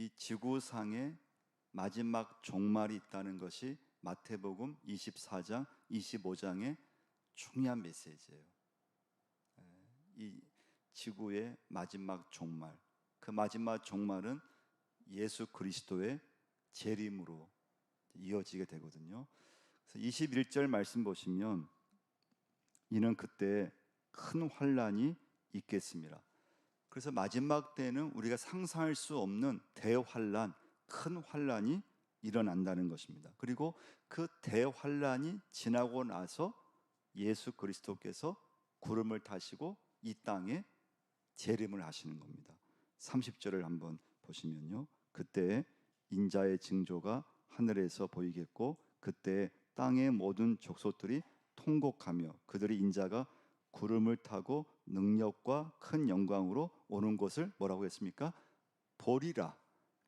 이 지구상에 마지막 종말이 있다는 것이 마태복음 24장, 25장의 중요한 메시지예요. 이 지구의 마지막 종말, 그 마지막 종말은 예수 그리스도의 재림으로 이어지게 되거든요. 그래서 21절 말씀 보시면 이는 그때 큰 환란이 있겠습니다. 그래서 마지막 때는 우리가 상상할 수 없는 대환란, 큰 환란이 일어난다는 것입니다. 그리고 그 대환란이 지나고 나서 예수 그리스도께서 구름을 타시고 이 땅에 재림을 하시는 겁니다. 30절을 한번 보시면요, 그때 인자의 징조가 하늘에서 보이겠고 그때 땅의 모든 족속들이 통곡하며 그들의 인자가 구름을 타고 능력과 큰 영광으로 오는 것을 뭐라고 했습니까? 보리라.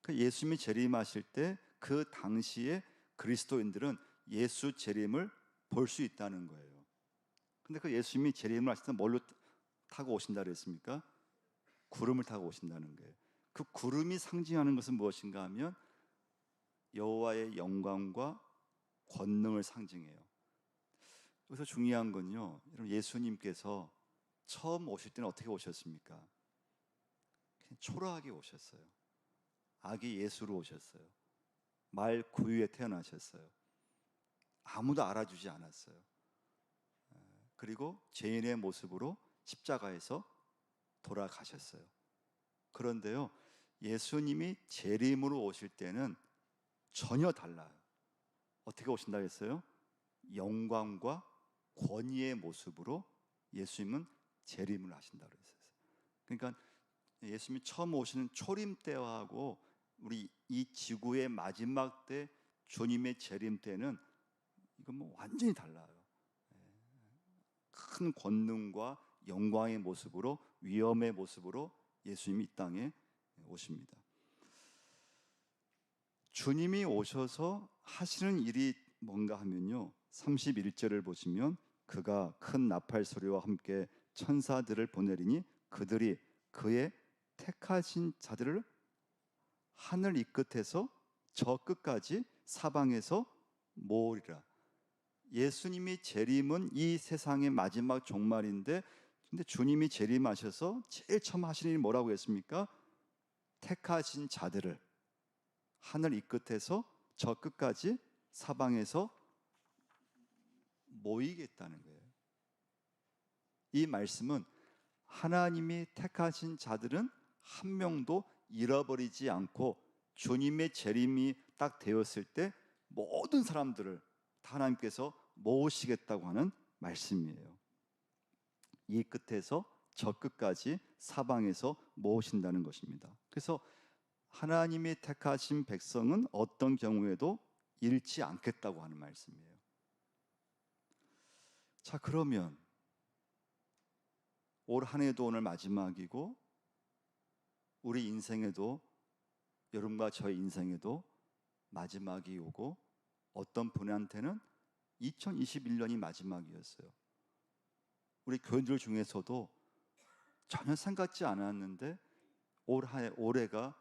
그 예수님이 재림하실 때 그 당시에 그리스도인들은 예수 재림을 볼 수 있다는 거예요. 근데 그 예수님이 재림을 하실 때 뭘로 타고 오신다 그랬습니까? 구름을 타고 오신다는 거예요. 그 구름이 상징하는 것은 무엇인가 하면 여호와의 영광과 권능을 상징해요. 여기서 중요한 건요, 여러분, 예수님께서 처음 오실 때는 어떻게 오셨습니까? 그냥 초라하게 오셨어요. 아기 예수로 오셨어요. 말 구유에 태어나셨어요. 아무도 알아주지 않았어요. 그리고 죄인의 모습으로 십자가에서 돌아가셨어요. 그런데요, 예수님이 재림으로 오실 때는 전혀 달라요. 어떻게 오신다고 했어요? 영광과 권위의 모습으로 예수님은 재림을 하신다고 했어요. 그러니까 예수님이 처음 오시는 초림 때하고 우리 이 지구의 마지막 때 주님의 재림 때는 이건 뭐 완전히 달라요. 큰 권능과 영광의 모습으로, 위엄의 모습으로 예수님이 이 땅에 오십니다. 주님이 오셔서 하시는 일이 뭔가 하면요, 31절을 보시면 그가 큰 나팔 소리와 함께 천사들을 보내리니 그들이 그의 택하신 자들을 하늘 이 끝에서 저 끝까지 사방에서 모으리라. 예수님이 재림은 이 세상의 마지막 종말인데, 근데 주님이 재림하셔서 제일 처음 하시는 일이 뭐라고 했습니까? 택하신 자들을 하늘 이 끝에서 저 끝까지 사방에서 모이겠다는 거예요. 이 말씀은 하나님이 택하신 자들은 한 명도 잃어버리지 않고 주님의 재림이 딱 되었을 때 모든 사람들을 다 하나님께서 모으시겠다고 하는 말씀이에요. 이 끝에서 저 끝까지 사방에서 모으신다는 것입니다. 그래서 하나님이 택하신 백성은 어떤 경우에도 잃지 않겠다고 하는 말씀이에요. 자, 그러면 올 한 해도 오늘 마지막이고 우리 인생에도, 여러분과 저의 인생에도 마지막이 오고 어떤 분한테는 2021년이 마지막이었어요. 우리 교인들 중에서도 전혀 생각지 않았는데 올해가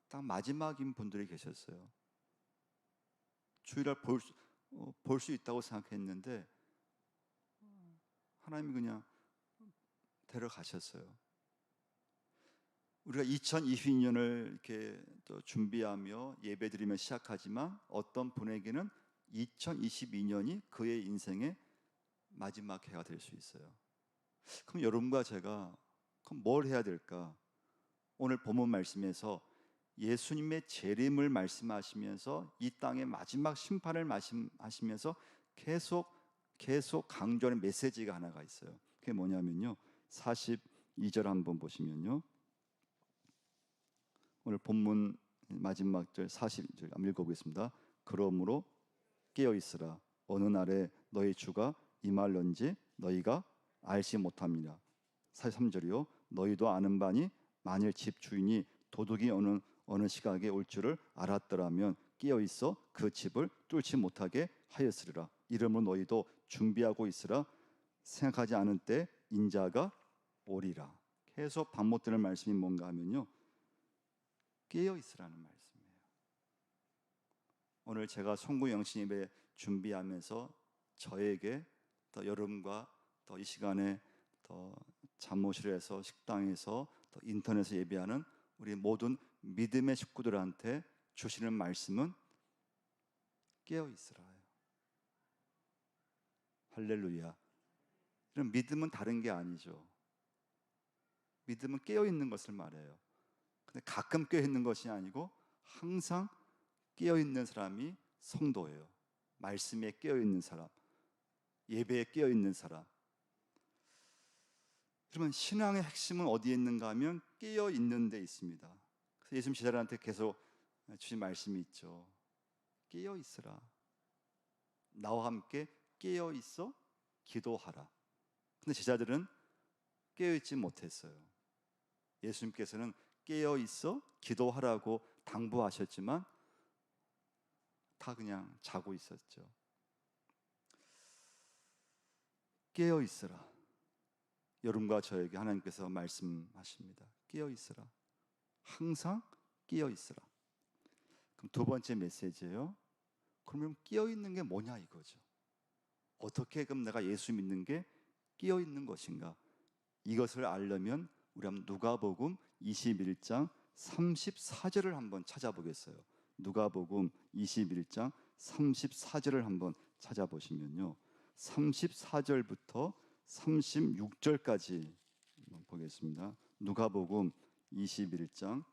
딱 마지막인 분들이 계셨어요. 주일날 볼 수 있다고 생각했는데 하나님이 그냥 데려가셨어요. 우리가 2022년을 이렇게 또 준비하며 예배드리며 시작하지만 어떤 분에게는 2022년이 그의 인생의 마지막 해가 될 수 있어요. 그럼 여러분과 제가 그럼 뭘 해야 될까? 오늘 본문 말씀에서 예수님의 재림을 말씀하시면서 이 땅의 마지막 심판을 말씀하시면서 계속 강조하는 메시지가 하나가 있어요. 그게 뭐냐면요, 42절 한번 보시면요, 오늘 본문 마지막 절 40절 한번 읽어보겠습니다. 그러므로 깨어있으라. 어느 날에 너희 주가 임할런지 너희가 알지 못함이라. 43절이요. 너희도 아는 바니 만일 집 주인이 도둑이 어느 시각에 올 줄을 알았더라면 깨어있어 그 집을 뚫지 못하게 하였으리라. 이러므로 너희도 준비하고 있으라. 생각하지 않은 때 인자가 오리라. 계속 반복되는 말씀이 뭔가 하면요, 깨어있으라는 말씀. 오늘 제가 송구 영신 예배 준비하면서 저에게 또 여러분과 또 이 시간에 또 잠모실에서 식당에서 또 인터넷에 예배하는 우리 모든 믿음의 식구들한테 주시는 말씀은 깨어 있으라요. 할렐루야. 이런 믿음은 다른 게 아니죠. 믿음은 깨어 있는 것을 말해요. 근데 가끔 깨어 있는 것이 아니고 항상 깨어 있는 사람이 성도예요. 말씀에 깨어 있는 사람, 예배에 깨어 있는 사람. 그러면 신앙의 핵심은 어디에 있는가 하면 깨어 있는 데 있습니다. 그래서 예수님 제자들한테 계속 주신 말씀이 있죠. 깨어 있으라. 나와 함께 깨어 있어 기도하라. 근데 제자들은 깨어 있지 못했어요. 예수님께서는 깨어 있어 기도하라고 당부하셨지만 다 그냥 자고 있었죠. 깨어 있으라. 여러분과 저에게 하나님께서 말씀하십니다. 깨어 있으라. 항상 깨어 있으라. 그럼 두 번째 메시지예요. 그러면 깨어 있는 게 뭐냐 이거죠. 어떻게 그럼 내가 예수 믿는 게 깨어 있는 것인가? 이것을 알려면 우리 한번 누가복음 21장 34절을 한번 찾아보겠어요. 누가복음 21장 34절을 한번 찾아보시면요. 34절부터 36절까지 보겠습니다. 누가복음 21장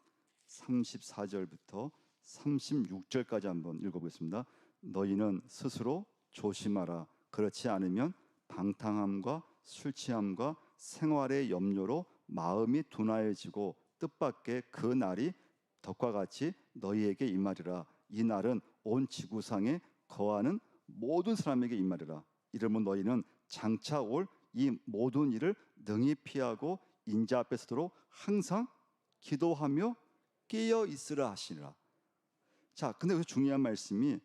34절부터 36절까지 한번 읽어보겠습니다. 너희는 스스로 조심하라. 그렇지 않으면 방탕함과 술 취함과 생활의 염려로 마음이 둔하여지고 뜻밖의 그 날이 덕과 같이 너희에게 임하리라. 이 날은 온 지구상에 거하는 모든 사람에게 임하리라. 이러면 너희는 장차 올 이 모든 일을 능히 피하고 인자 앞에 서도록 항상 기도하며 깨어 있으라 하시니라. 자, 근데 여기서 중요한 말씀이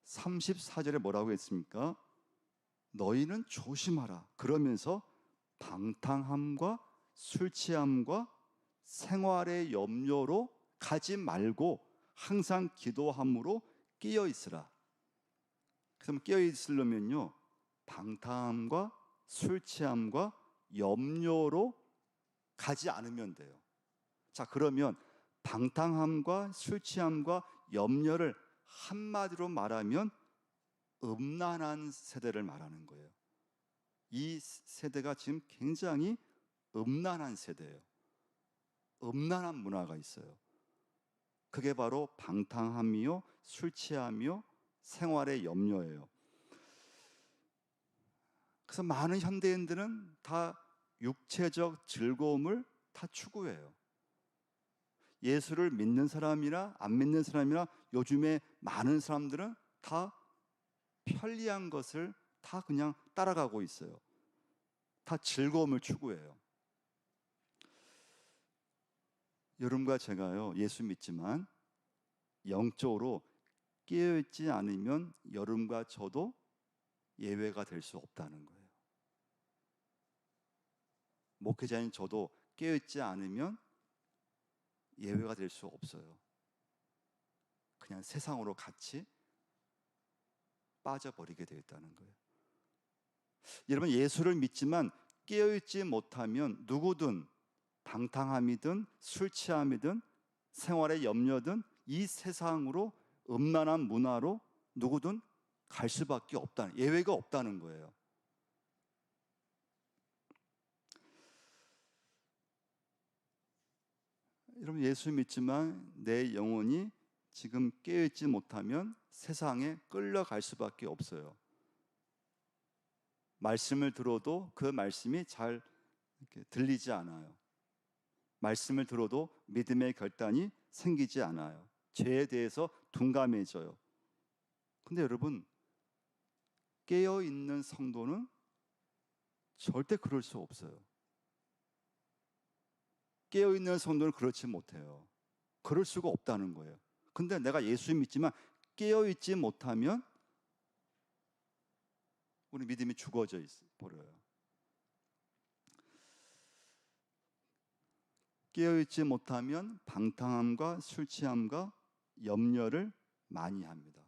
34절에 뭐라고 했습니까? 너희는 조심하라. 그러면서 방탕함과 술 취함과 생활의 염려로 가지 말고 항상 기도함으로 깨어 있으라. 그래서 깨어 있으려면요, 방탕함과 술 취함과 염려로 가지 않으면 돼요. 자, 그러면 방탕함과 술 취함과 염려를 한마디로 말하면 음란한 세대를 말하는 거예요. 이 세대가 지금 굉장히 음란한 세대예요. 음란한 문화가 있어요. 그게 바로 방탕함이요, 술 취함이요, 생활의 염려예요. 그래서 많은 현대인들은 다 육체적 즐거움을 다 추구해요. 예수를 믿는 사람이나 안 믿는 사람이나 요즘에 많은 사람들은 다 편리한 것을 다 그냥 따라가고 있어요. 다 즐거움을 추구해요. 여러분과 제가요, 예수 믿지만 영적으로 깨어있지 않으면 여러분과 저도 예외가 될 수 없다는 거예요. 목회자인 저도 깨어있지 않으면 예외가 될 수 없어요. 그냥 세상으로 같이 빠져버리게 되어 있다는 거예요. 여러분, 예수를 믿지만 깨어있지 못하면 누구든 방탕함이든 술 취함이든 생활의 염려든 이 세상으로 음란한 문화로 누구든 갈 수밖에 없다는, 예외가 없다는 거예요. 여러분, 예수 믿지만 내 영혼이 지금 깨어있지 못하면 세상에 끌려갈 수밖에 없어요. 말씀을 들어도 그 말씀이 잘 이렇게 들리지 않아요. 말씀을 들어도 믿음의 결단이 생기지 않아요. 죄에 대해서 둔감해져요. 근데 여러분, 깨어있는 성도는 절대 그럴 수 없어요. 깨어있는 성도는 그렇지 못해요. 그럴 수가 없다는 거예요. 근데 내가 예수 믿지만 깨어있지 못하면 우리 믿음이 죽어져 버려요. 깨어있지 못하면 방탕함과 술 취함과 염려를 많이 합니다.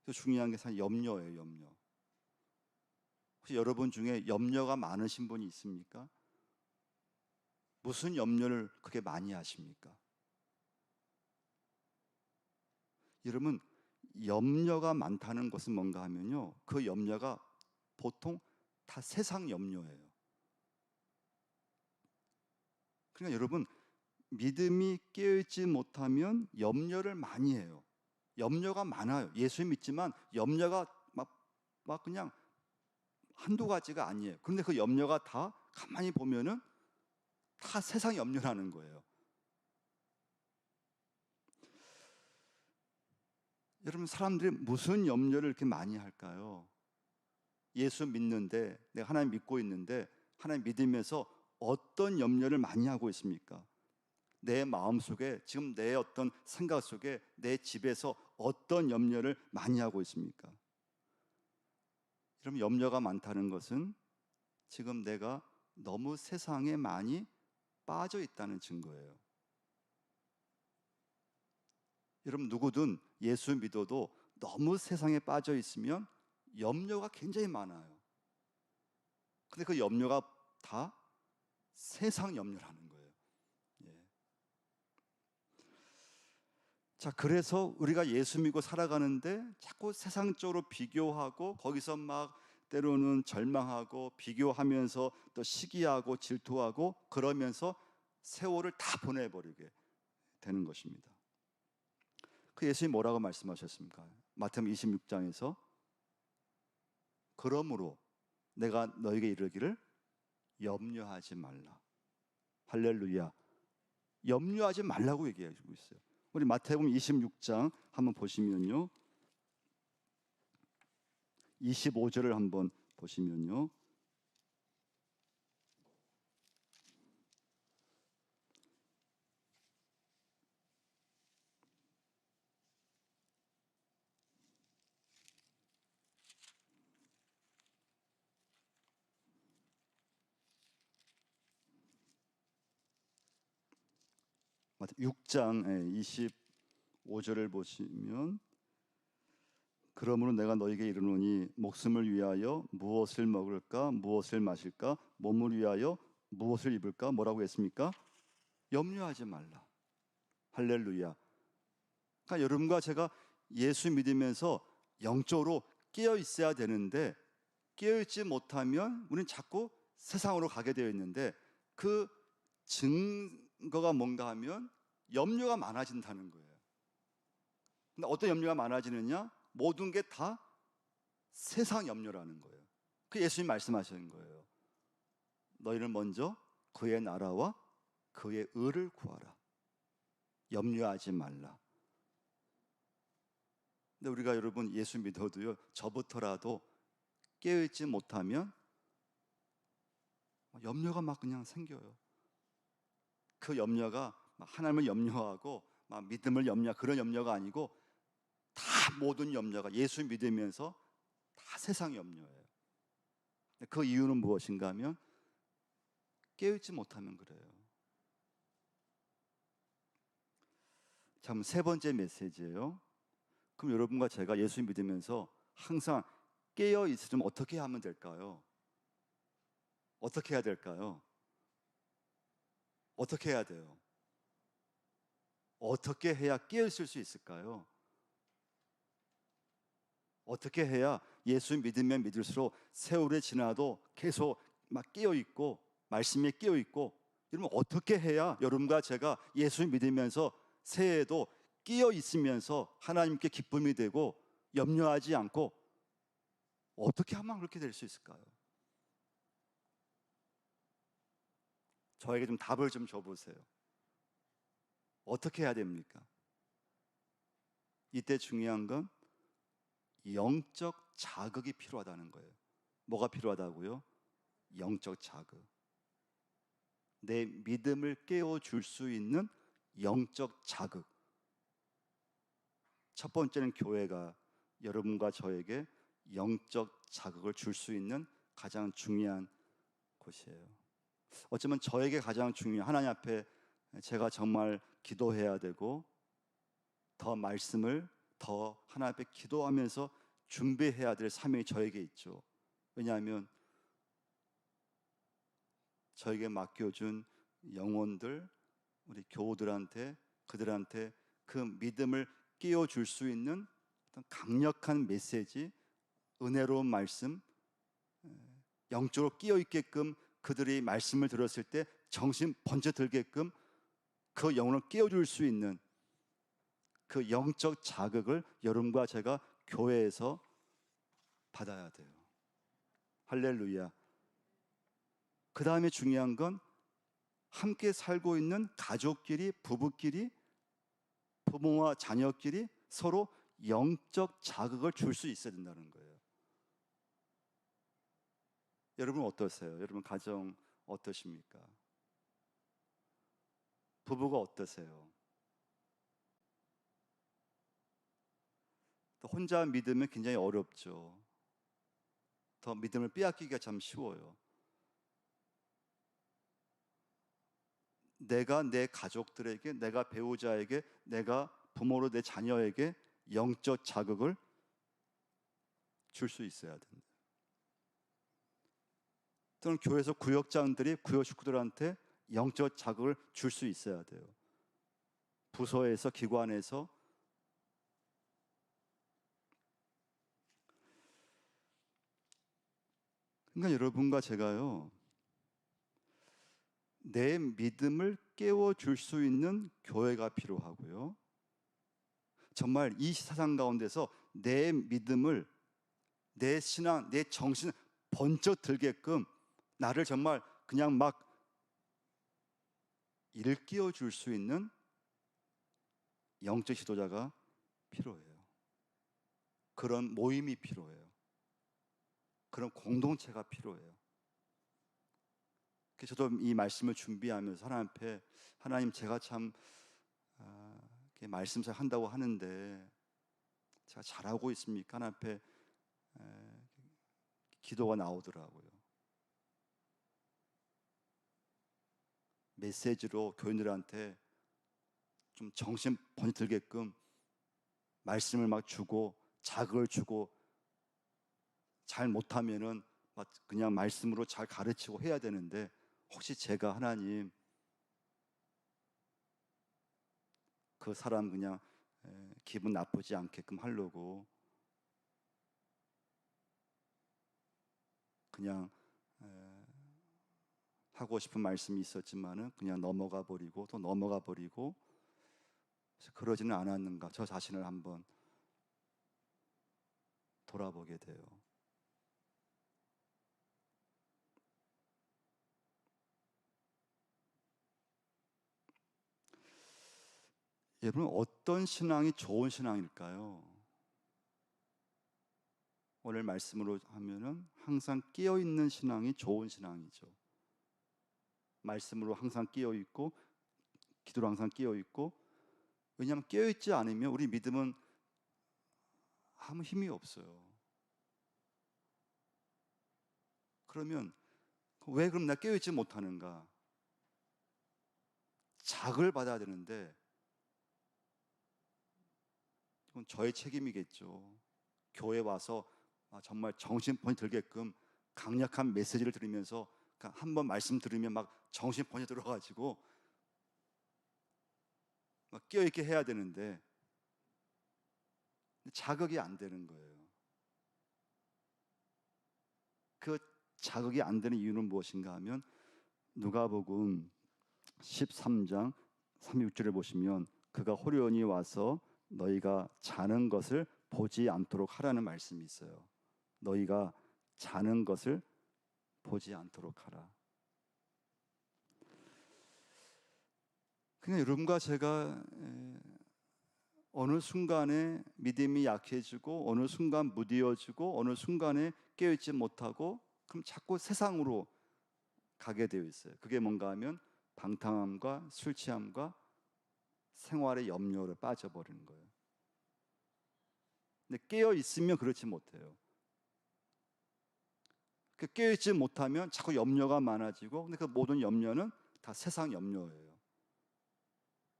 또 중요한 게 사실 염려예요, 염려. 혹시 여러분 중에 염려가 많으신 분이 있습니까? 무슨 염려를 그렇게 많이 하십니까? 여러분, 염려가 많다는 것은 뭔가 하면요, 그 염려가 보통 다 세상 염려예요. 그러니까 여러분, 믿음이 깨어있지 못하면 염려를 많이 해요. 염려가 많아요. 예수 믿지만 염려가 막 그냥 한두 가지가 아니에요. 그런데 그 염려가 다 가만히 보면은 다 세상 염려라는 거예요. 여러분, 사람들이 무슨 염려를 이렇게 많이 할까요? 예수 믿는데, 내가 하나님 믿고 있는데, 하나님 믿으면서 어떤 염려를 많이 하고 있습니까? 내 마음속에, 지금 내 어떤 생각 속에, 내 집에서 어떤 염려를 많이 하고 있습니까? 여러분, 염려가 많다는 것은 지금 내가 너무 세상에 많이 빠져 있다는 증거예요. 여러분, 누구든 예수 믿어도 너무 세상에 빠져 있으면 염려가 굉장히 많아요. 근데 그 염려가 다 세상 염려라는 거예요. 예. 자, 그래서 우리가 예수 믿고 살아가는데 자꾸 세상적으로 비교하고 거기서 막 때로는 절망하고 비교하면서 또 시기하고 질투하고 그러면서 세월을 다 보내버리게 되는 것입니다. 그 예수님이 뭐라고 말씀하셨습니까? 마태복음 26장에서 그러므로 내가 너에게 이르기를 염려하지 말라. 할렐루야. 염려하지 말라고 얘기해주고 있어요. 우리 마태복음 26장 한번 보시면요, 25절을 한번 보시면요, 마태복음 6장 25절을 보시면 그러므로 내가 너에게 이르노니 목숨을 위하여 무엇을 먹을까 무엇을 마실까 몸을 위하여 무엇을 입을까 뭐라고 했습니까? 염려하지 말라. 할렐루야. 그러니까 여러분과 제가 예수 믿으면서 영적으로 깨어 있어야 되는데 깨어 있지 못하면 우리는 자꾸 세상으로 가게 되어 있는데 그 증거가 뭔가 하면 염려가 많아진다는 거예요. 근데 어떤 염려가 많아지느냐? 모든 게 다 세상 염려라는 거예요. 그 예수님 말씀하시는 거예요. 너희는 먼저 그의 나라와 그의 의를 구하라. 염려하지 말라. 근데 우리가 여러분 예수 믿어도요, 저부터라도 깨어있지 못하면 염려가 막 그냥 생겨요. 그 염려가 하나님을 염려하고 막 믿음을 염려하고 그런 염려가 아니고 다 모든 염려가 예수 믿으면서 다 세상 염려예요. 그 이유는 무엇인가 하면 깨어있지 못하면 그래요. 자, 그럼 세 번째 메시지예요. 그럼 여러분과 제가 예수 믿으면서 항상 깨어 있으면 어떻게 하면 될까요? 어떻게 해야 될까요? 어떻게 해야 돼요? 어떻게 해야 깨어 있을 수 있을까요? 어떻게 해야 예수 믿으면 믿을수록 세월이 지나도 계속 막 깨어 있고 말씀에 깨어 있고, 여러분 어떻게 해야 여러분과 제가 예수 믿으면서 새해에도 깨어 있으면서 하나님께 기쁨이 되고 염려하지 않고 어떻게 하면 그렇게 될 수 있을까요? 저에게 좀 답을 좀 줘보세요. 어떻게 해야 됩니까? 이때 중요한 건 영적 자극이 필요하다는 거예요. 뭐가 필요하다고요? 영적 자극. 내 믿음을 깨워줄 수 있는 영적 자극. 첫 번째는 교회가 여러분과 저에게 영적 자극을 줄 수 있는 가장 중요한 곳이에요. 어쩌면 저에게 가장 중요한, 하나님 앞에 제가 정말 기도해야 되고 더 말씀을 더 하나님 앞에 기도하면서 준비해야 될 사명이 저에게 있죠. 왜냐하면 저에게 맡겨준 영혼들, 우리 교우들한테, 그들한테 그 믿음을 끼워줄 수 있는 어떤 강력한 메시지, 은혜로운 말씀, 영적으로 끼어 있게끔 그들이 말씀을 들었을 때 정신 번쩍 들게끔 그 영혼을 끼워줄 수 있는 그 영적 자극을 여러분과 제가 교회에서 받아야 돼요. 할렐루야. 그 다음에 중요한 건 함께 살고 있는 가족끼리, 부부끼리, 부모와 자녀끼리 서로 영적 자극을 줄 수 있어야 된다는 거예요. 여러분 어떠세요? 여러분 가정 어떠십니까? 부부가 어떠세요? 또 혼자 믿으면 굉장히 어렵죠. 더 믿음을 빼앗기기가 참 쉬워요. 내가 내 가족들에게, 내가 배우자에게, 내가 부모로 내 자녀에게 영적 자극을 줄 수 있어야 된다. 또는 교회에서 구역장들이 구역 식구들한테 영적 자극을 줄 수 있어야 돼요. 부서에서, 기관에서. 그러니까 여러분과 제가요, 내 믿음을 깨워줄 수 있는 교회가 필요하고요, 정말 이 세상 가운데서 내 믿음을, 내 신앙, 내 정신을 번쩍 들게끔 나를 정말 그냥 막 일깨워 줄 수 있는 영적 지도자가 필요해요. 그런 모임이 필요해요. 그런 공동체가 필요해요. 그래서 저도 이 말씀을 준비하면서 하나님 앞에, 하나님 제가 참 말씀 잘 한다고 하는데 제가 잘하고 있습니까? 하나님 앞에 기도가 나오더라고요. 메시지로 교인들한테 좀 정신 번쩍 들게끔 말씀을 막 주고 자극을 주고, 잘 못하면은 막 그냥 말씀으로 잘 가르치고 해야 되는데, 혹시 제가 하나님 그 사람 그냥 기분 나쁘지 않게끔 하려고 그냥 하고 싶은 말씀이 있었지만은 그냥 넘어가 버리고 또 넘어가 버리고, 그러지는 않았는가, 저 자신을 한번 돌아보게 돼요. 여러분 어떤 신앙이 좋은 신앙일까요? 오늘 말씀으로 하면은 항상 깨어 있는 신앙이 좋은 신앙이죠. 말씀으로 항상 깨어 있고 기도로 항상 깨어 있고. 왜냐하면 깨어 있지 않으면 우리 믿음은 아무 힘이 없어요. 그러면 왜 그럼 내가 깨어 있지 못하는가? 자극을 받아야 되는데 이건 저의 책임이겠죠. 교회 와서 정말 정신 번쩍 들게끔 강력한 메시지를 들으면서 한 번 말씀 들으면 막 정신 번쩍 들어가지고 막 깨어있게 해야 되는데 자극이 안 되는 거예요. 그 자극이 안 되는 이유는 무엇인가 하면 누가복음 13장 36절을 보시면 그가 호련히 와서 너희가 자는 것을 보지 않도록 하라는 말씀이 있어요. 너희가 자는 것을 보지 않도록 하라. 그냥 여러분과 제가 어느 순간에 믿음이 약해지고 어느 순간 무디어지고 어느 순간에 깨어있지 못하고 그럼 자꾸 세상으로 가게 되어 있어요. 그게 뭔가 하면 방탕함과 술 취함과 생활의 염려로 빠져버리는 거예요. 근데 깨어 있으면 그렇지 못해요. 깨어 있지 못하면 자꾸 염려가 많아지고, 근데 그 모든 염려는 다 세상 염려예요.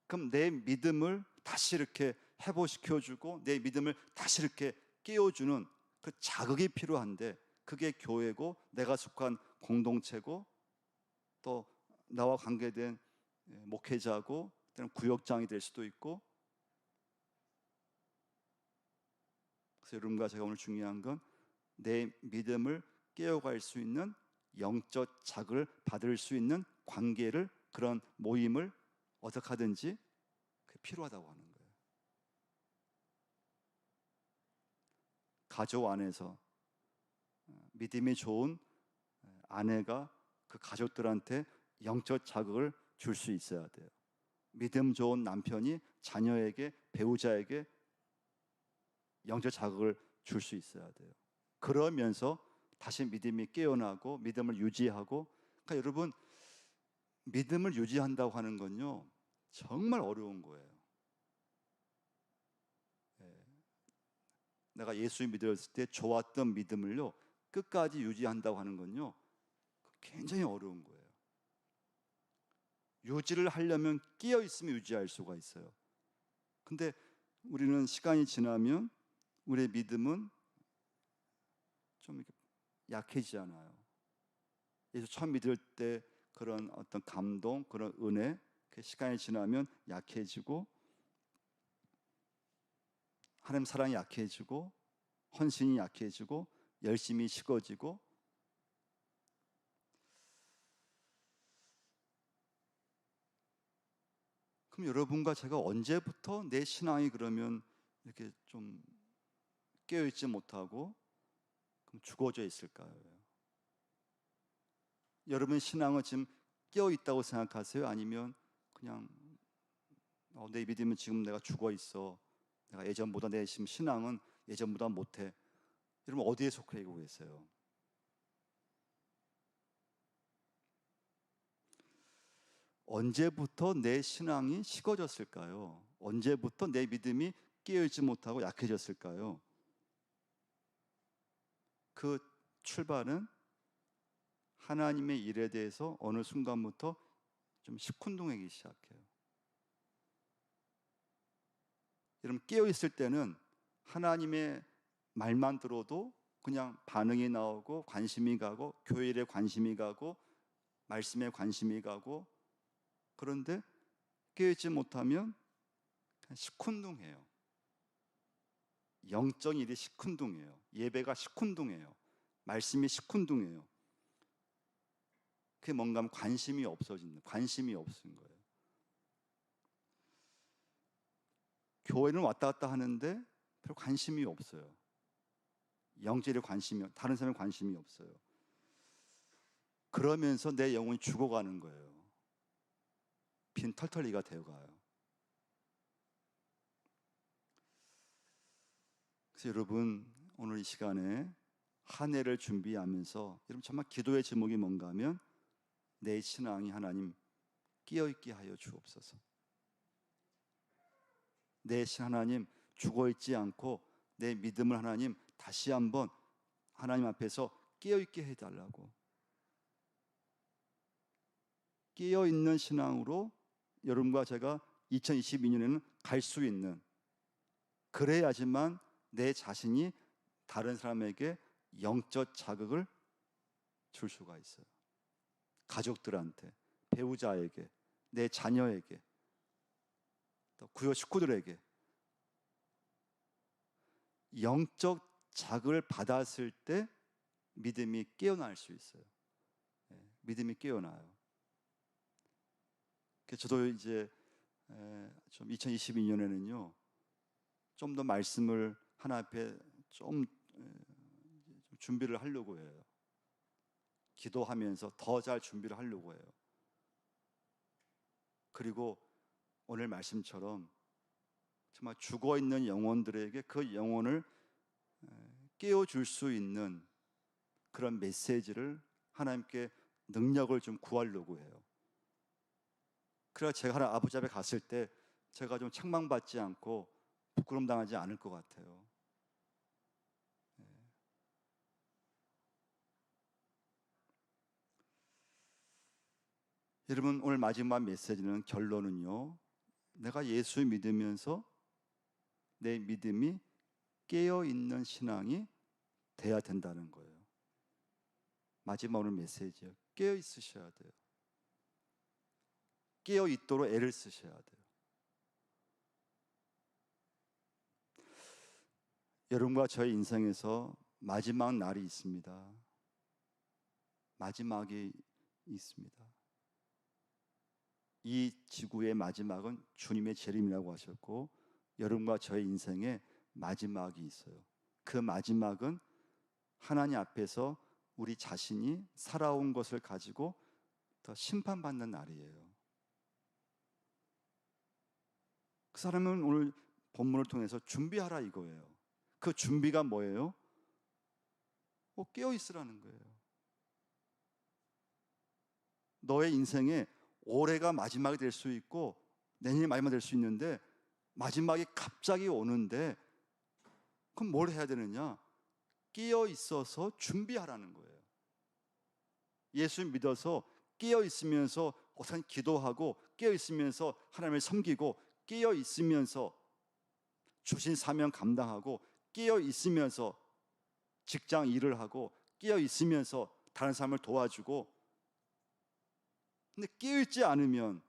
그럼 내 믿음을 다시 이렇게 회복시켜주고 내 믿음을 다시 이렇게 깨워주는 그 자극이 필요한데, 그게 교회고 내가 속한 공동체고 또 나와 관계된 목회자고 또는 구역장이 될 수도 있고. 그래서 여러분과 제가 오늘 중요한 건 내 믿음을 깨워갈 수 있는 영적 자극을 받을 수 있는 관계를, 그런 모임을 어떻게 하든지 필요하다고 하는 거예요. 가족 안에서 믿음이 좋은 아내가 그 가족들한테 영적 자극을 줄 수 있어야 돼요. 믿음 좋은 남편이 자녀에게, 배우자에게 영적 자극을 줄 수 있어야 돼요. 그러면서 다시 믿음이 깨어나고 믿음을 유지하고. 그러니까 여러분, 믿음을 유지한다고 하는 건요 정말 어려운 거예요. 내가 예수 믿었을 때 좋았던 믿음을요 끝까지 유지한다고 하는 건요 굉장히 어려운 거예요. 유지를 하려면 끼어 있으면 유지할 수가 있어요. 근데 우리는 시간이 지나면 우리의 믿음은 좀 이렇게 약해지잖아요. 예수 처음 믿을 때 그런 어떤 감동, 그런 은혜, 그 시간이 지나면 약해지고, 하나님 사랑이 약해지고, 헌신이 약해지고, 열심이 식어지고. 그럼 여러분과 제가 언제부터 내 신앙이 그러면 이렇게 좀 깨어있지 못하고 그럼 죽어져 있을까요? 여러분 신앙은 지금 깨어있다고 생각하세요? 아니면 그냥 내 믿음은 지금 내가 죽어 있어, 내가 예전보다 내 지금 신앙은 예전보다 못해. 여러분 어디에 속해 계세요? 언제부터 내 신앙이 식어졌을까요? 언제부터 내 믿음이 깨어있지 못하고 약해졌을까요? 그 출발은 하나님의 일에 대해서 어느 순간부터 좀 시큰둥하기 시작해요. 여러분 깨어있을 때는 하나님의 말만 들어도 그냥 반응이 나오고 관심이 가고 교회 일에 관심이 가고 말씀에 관심이 가고. 그런데 깨어있지 못하면 시큰둥해요. 영적 일이 시큰둥해요. 예배가 시큰둥해요. 말씀이 시큰둥해요. 그게 뭔가 하면 관심이 없어진다. 관심이 없은 거예요. 교회는 왔다 갔다 하는데 별 관심이 없어요. 영적에 관심이, 다른 사람에 관심이 없어요. 그러면서 내 영혼이 죽어가는 거예요. 빈털털이가 되어가요. 그래서 여러분 오늘 이 시간에 한 해를 준비하면서 여러분 정말 기도의 제목이 뭔가 하면 내 신앙이 하나님 깨어있게 하여 주옵소서. 내 신 하나님 죽어있지 않고 내 믿음을 하나님 다시 한번 하나님 앞에서 깨어있게 해달라고. 깨어있는 신앙으로 여러분과 제가 2022년에는 갈 수 있는, 그래야지만 내 자신이 다른 사람에게 영적 자극을 줄 수가 있어요. 가족들한테, 배우자에게, 내 자녀에게, 또 구역 식구들에게 영적 자극을 받았을 때 믿음이 깨어날 수 있어요. 믿음이 깨어나요. 저도 이제 좀 2022년에는요 좀 더 말씀을 하나 앞에 좀 준비를 하려고 해요. 기도하면서 더 잘 준비를 하려고 해요. 그리고 오늘 말씀처럼 정말 죽어있는 영혼들에게 그 영혼을 깨워줄 수 있는 그런 메시지를 하나님께 능력을 좀 구하려고 해요. 그래야 제가 하나 아버지 앞에 갔을 때 제가 좀 책망받지 않고 부끄럼 당하지 않을 것 같아요. 여러분 오늘 마지막 메시지는, 결론은요 내가 예수 믿으면서 내 믿음이 깨어있는 신앙이 돼야 된다는 거예요. 마지막으로 메시지예요. 깨어있으셔야 돼요. 깨어있도록 애를 쓰셔야 돼요. 여러분과 저의 인생에서 마지막 날이 있습니다. 마지막이 있습니다. 이 지구의 마지막은 주님의 재림이라고 하셨고, 여러분과 저의 인생에 마지막이 있어요. 그 마지막은 하나님 앞에서 우리 자신이 살아온 것을 가지고 더 심판받는 날이에요. 그 사람은 오늘 본문을 통해서 준비하라 이거예요. 그 준비가 뭐예요? 깨어 있으라는 거예요. 너의 인생에 올해가 마지막이 될 수 있고 내년이 마지막이 될 수 있는데, 마지막이 갑자기 오는데 그럼 뭘 해야 되느냐? 깨어 있어서 준비하라는 거예요. 예수 믿어서 깨어 있으면서 어떤 기도하고, 깨어 있으면서 하나님을 섬기고, 깨어 있으면서 주신 사명 감당하고, 깨어 있으면서 직장 일을 하고, 깨어 있으면서 다른 사람을 도와주고. 근데 깨어 있지 않으면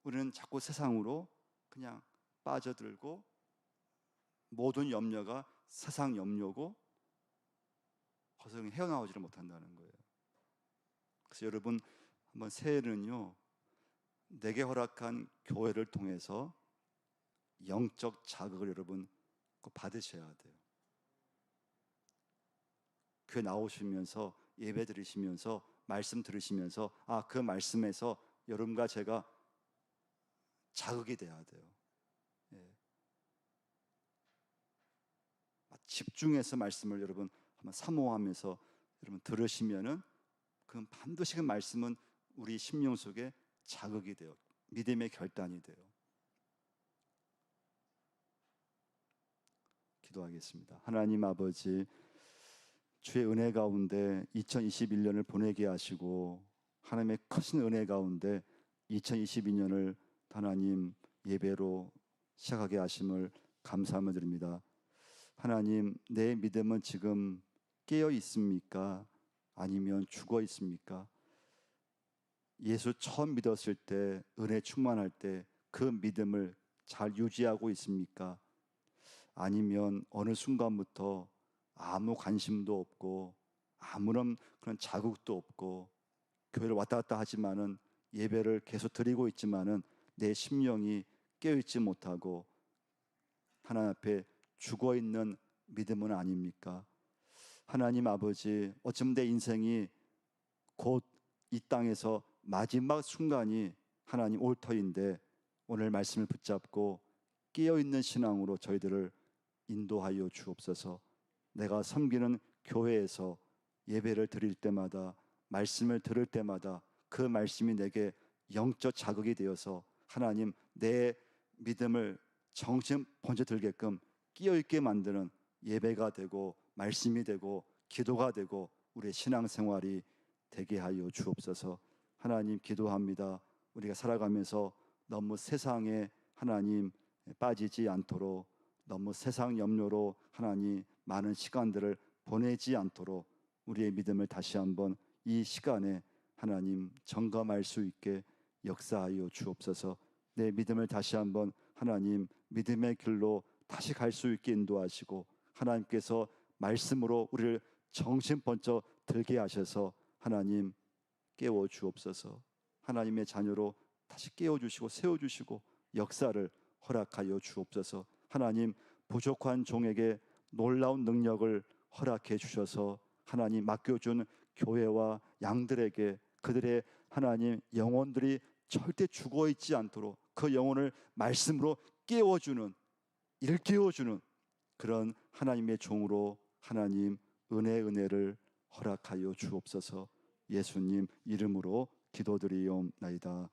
우리는 자꾸 세상으로 그냥 빠져들고, 모든 염려가 세상 염려고 거기서 헤어나오지를 못한다는 거예요. 그래서 여러분, 한번 새해는요, 내게 허락한 교회를 통해서 영적 자극을 여러분 꼭 받으셔야 돼요. 교회 나오시면서 예배 드리시면서 말씀 들으시면서 그 말씀에서 여러분과 제가 자극이 돼야 돼요. 예. 집중해서 말씀을 여러분 한번 사모하면서 여러분 들으시면은 그 반드시 그 말씀은 우리 심령 속에 자극이 돼요. 믿음의 결단이 돼요. 기도하겠습니다. 하나님 아버지, 주의 은혜 가운데 2021년을 보내게 하시고, 하나님의 크신 은혜 가운데 2022년을 하나님 예배로 시작하게 하심을 감사하며 드립니다. 하나님, 내 믿음은 지금 깨어 있습니까? 아니면 죽어 있습니까? 예수 처음 믿었을 때, 은혜 충만할 때 그 믿음을 잘 유지하고 있습니까? 아니면 어느 순간부터 아무 관심도 없고 아무런 그런 자극도 없고, 교회를 왔다 갔다 하지만은, 예배를 계속 드리고 있지만은 내 심령이 깨어있지 못하고 하나님 앞에 죽어있는 믿음은 아닙니까? 하나님 아버지, 어쩌면 내 인생이 곧 이 땅에서 마지막 순간이 하나님 올 터인데, 오늘 말씀을 붙잡고 깨어있는 신앙으로 저희들을 인도하여 주옵소서. 내가 섬기는 교회에서 예배를 드릴 때마다, 말씀을 들을 때마다 그 말씀이 내게 영적 자극이 되어서 하나님, 내 믿음을 정신 번져 들게끔 끼어있게 만드는 예배가 되고, 말씀이 되고, 기도가 되고, 우리의 신앙생활이 되게 하여 주옵소서. 하나님, 기도합니다. 우리가 살아가면서 너무 세상에 하나님 빠지지 않도록, 너무 세상 염려로 하나님 많은 시간들을 보내지 않도록 우리의 믿음을 다시 한번 이 시간에 하나님 점검할 수 있게 역사하여 주옵소서. 내 믿음을 다시 한번 하나님 믿음의 길로 다시 갈 수 있게 인도하시고, 하나님께서 말씀으로 우리를 정신 번쩍 들게 하셔서 하나님 깨워 주옵소서. 하나님의 자녀로 다시 깨워 주시고 세워 주시고 역사를 허락하여 주옵소서. 하나님, 부족한 종에게 놀라운 능력을 허락해 주셔서 하나님 맡겨준 교회와 양들에게 그들의 하나님 영혼들이 절대 죽어 있지 않도록 그 영혼을 말씀으로 깨워주는, 일깨워주는 그런 하나님의 종으로 하나님 은혜를 허락하여 주옵소서. 예수님 이름으로 기도드리옵나이다.